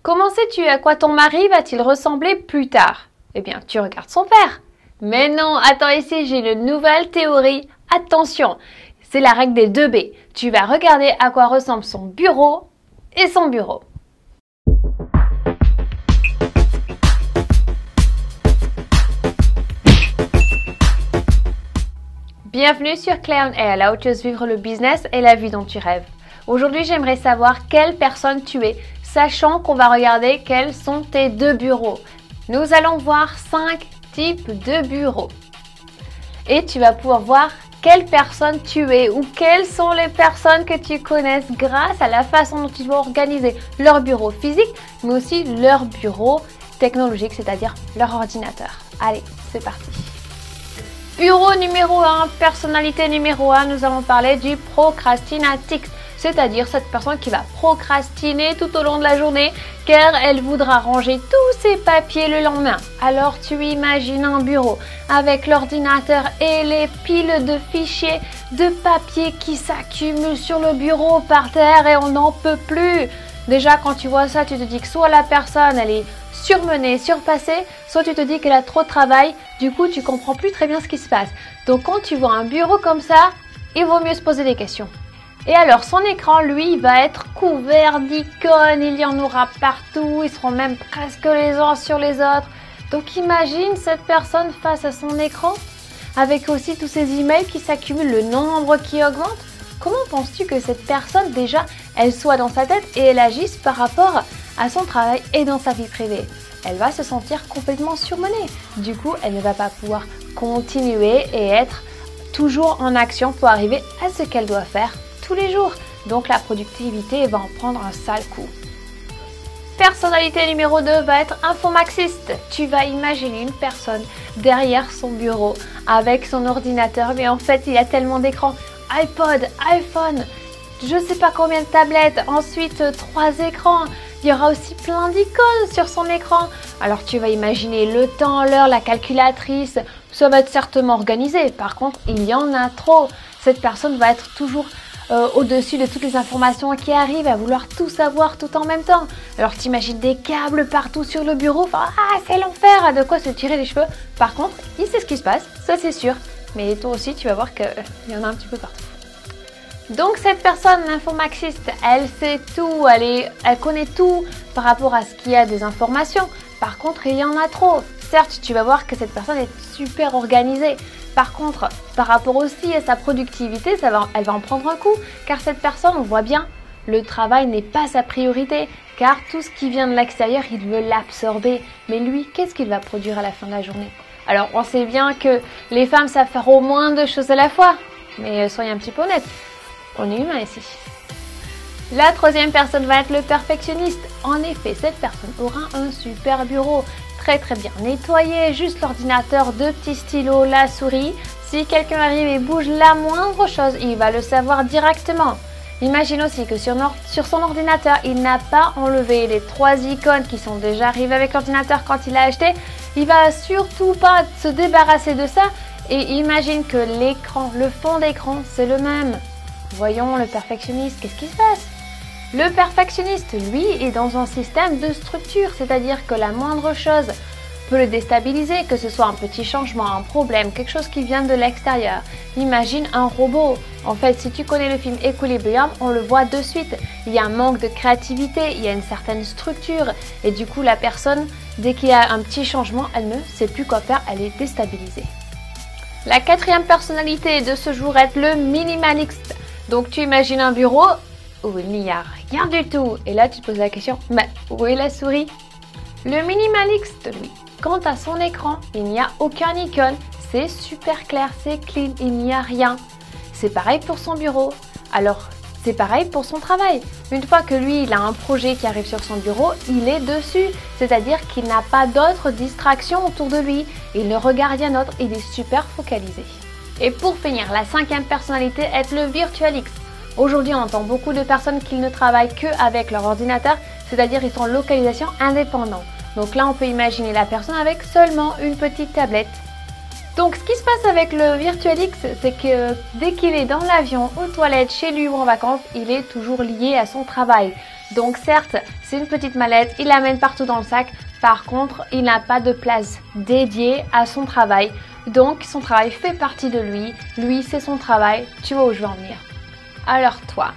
Comment sais-tu à quoi ton mari va-t-il ressembler plus tard? Eh bien, tu regardes son père. Mais non, attends, ici j'ai une nouvelle théorie. Attention, c'est la règle des 2 B. Tu vas regarder à quoi ressemble son bureau et son bureau. Bienvenue sur Claire on Air, là où tu oses vivre le business et la vie dont tu rêves. Aujourd'hui, j'aimerais savoir quelle personne tu es, sachant qu'on va regarder quels sont tes 2 bureaux. Nous allons voir 5 types de bureaux. Et tu vas pouvoir voir quelle personne tu es ou quelles sont les personnes que tu connaisses grâce à la façon dont ils vont organiser leur bureau physique, mais aussi leur bureau technologique, c'est-à-dire leur ordinateur. Allez, c'est parti. Bureau numéro 1, personnalité numéro 1, nous allons parler du procrastinatix, c'est-à-dire cette personne qui va procrastiner tout au long de la journée car elle voudra ranger tous ses papiers le lendemain. Alors tu imagines un bureau avec l'ordinateur et les piles de fichiers de papier qui s'accumulent sur le bureau par terre et on n'en peut plus. Déjà quand tu vois ça, tu te dis que soit la personne elle est surmenée, surpassée, soit tu te dis qu'elle a trop de travail, du coup tu comprends plus très bien ce qui se passe. Donc quand tu vois un bureau comme ça, il vaut mieux se poser des questions. Et alors son écran lui va être couvert d'icônes, il y en aura partout, ils seront même presque les uns sur les autres. Donc imagine cette personne face à son écran, avec aussi tous ces emails qui s'accumulent, le nombre qui augmente. Comment penses-tu que cette personne déjà, elle soit dans sa tête et elle agisse par rapport à son travail et dans sa vie privée? Elle va se sentir complètement surmenée. Du coup, elle ne va pas pouvoir continuer et être toujours en action pour arriver à ce qu'elle doit faire tous les jours. Donc la productivité va en prendre un sale coup. Personnalité numéro 2 va être infomaxiste. Tu vas imaginer une personne derrière son bureau avec son ordinateur, mais en fait il y a tellement d'écrans. iPod, iPhone, je ne sais pas combien de tablettes, ensuite 3 écrans. Il y aura aussi plein d'icônes sur son écran. Alors tu vas imaginer le temps, l'heure, la calculatrice. Ça va être certainement organisé. Par contre, il y en a trop. Cette personne va être toujours au-dessus de toutes les informations qui arrivent, à vouloir tout savoir tout en même temps. Alors t'imagines des câbles partout sur le bureau. Enfin, c'est l'enfer, de quoi se tirer les cheveux. Par contre, il sait ce qui se passe, ça c'est sûr. Mais toi aussi, tu vas voir qu'il y en a un petit peu partout. Donc cette personne infomaxiste, elle sait tout, elle connaît tout par rapport à ce qu'il y a des informations. Par contre, il y en a trop. Certes, tu vas voir que cette personne est super organisée. Par contre, par rapport aussi à sa productivité, elle va en prendre un coup. Car cette personne, on voit bien, le travail n'est pas sa priorité. Car tout ce qui vient de l'extérieur, il veut l'absorber. Mais lui, qu'est-ce qu'il va produire à la fin de la journée? Alors, on sait bien que les femmes savent faire au moins 2 choses à la fois. Mais soyez un petit peu honnêtes. On est humain ici. La troisième personne va être le perfectionniste. En effet, cette personne aura un super bureau, très bien nettoyé, juste l'ordinateur, 2 petits stylos, la souris. Si quelqu'un arrive et bouge la moindre chose, il va le savoir directement. Imagine aussi que sur son ordinateur, il n'a pas enlevé les 3 icônes qui sont déjà arrivées avec l'ordinateur quand il l'a acheté. Il va surtout pas se débarrasser de ça. Et imagine que l'écran, le fond d'écran, c'est le même. Voyons le perfectionniste, qu'est-ce qui se passe? Le perfectionniste, lui, est dans un système de structure, c'est-à-dire que la moindre chose peut le déstabiliser, que ce soit un petit changement, un problème, quelque chose qui vient de l'extérieur. Imagine un robot. En fait, si tu connais le film Equilibrium, on le voit de suite. Il y a un manque de créativité, il y a une certaine structure. Et du coup, la personne, dès qu'il y a un petit changement, elle ne sait plus quoi faire, elle est déstabilisée. La quatrième personnalité de ce jour est le minimaliste. Donc tu imagines un bureau où il n'y a rien du tout. Et là tu te poses la question, mais où est la souris? Le minimaliste, lui, quant à son écran, il n'y a aucun icône. C'est super clair, c'est clean, il n'y a rien. C'est pareil pour son bureau. Alors c'est pareil pour son travail. Une fois que lui, il a un projet qui arrive sur son bureau, il est dessus. C'est-à-dire qu'il n'a pas d'autres distractions autour de lui. Il ne regarde rien d'autre, il est super focalisé. Et pour finir, la 5e personnalité est le virtualix. Aujourd'hui, on entend beaucoup de personnes qui ne travaillent qu'avec leur ordinateur, c'est-à-dire ils sont en localisation indépendante. Donc là, on peut imaginer la personne avec seulement une petite tablette. Donc ce qui se passe avec le virtualix, c'est que dès qu'il est dans l'avion, aux toilettes, chez lui ou en vacances, il est toujours lié à son travail. Donc certes, c'est une petite mallette, il l'amène partout dans le sac. Par contre, il n'a pas de place dédiée à son travail. Donc son travail fait partie de lui. Lui, c'est son travail. Tu vois où je veux en venir. Alors toi,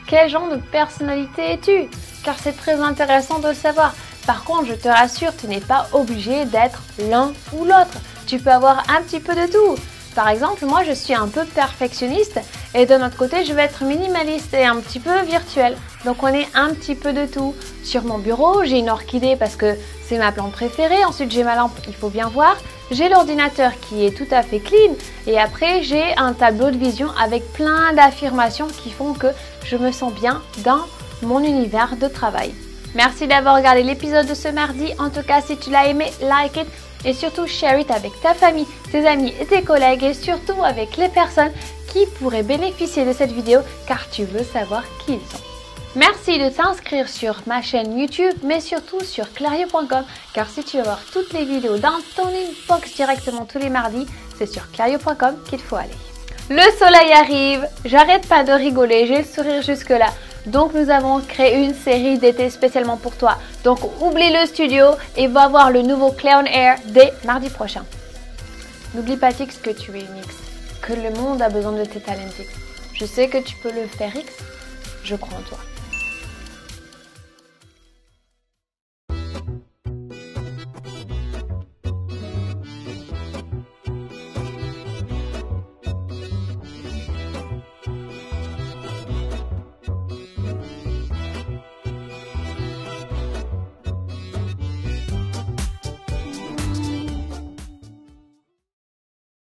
quel genre de personnalité es-tu? Car c'est très intéressant de le savoir. Par contre, je te rassure, tu n'es pas obligé d'être l'un ou l'autre. Tu peux avoir un petit peu de tout. Par exemple, moi je suis un peu perfectionniste et de notre côté je vais être minimaliste et un petit peu virtuel. Donc on est un petit peu de tout. Sur mon bureau, j'ai une orchidée parce que c'est ma plante préférée. Ensuite j'ai ma lampe, il faut bien voir. J'ai l'ordinateur qui est tout à fait clean. Et après j'ai un tableau de vision avec plein d'affirmations qui font que je me sens bien dans mon univers de travail. Merci d'avoir regardé l'épisode de ce mardi. En tout cas, si tu l'as aimé, like it. Et surtout, share it avec ta famille, tes amis et tes collègues et surtout avec les personnes qui pourraient bénéficier de cette vidéo car tu veux savoir qui ils sont. Merci de t'inscrire sur ma chaîne YouTube mais surtout sur clario.com car si tu veux voir toutes les vidéos dans ton inbox directement tous les mardis, c'est sur clario.com qu'il faut aller. Le soleil arrive, j'arrête pas de rigoler, j'ai le sourire jusque là. Donc nous avons créé une série d'été spécialement pour toi. Donc oublie le studio et va voir le nouveau Cleon Air dès mardi prochain. N'oublie pas X que tu es une X, que le monde a besoin de tes talents X. Je sais que tu peux le faire X, je crois en toi.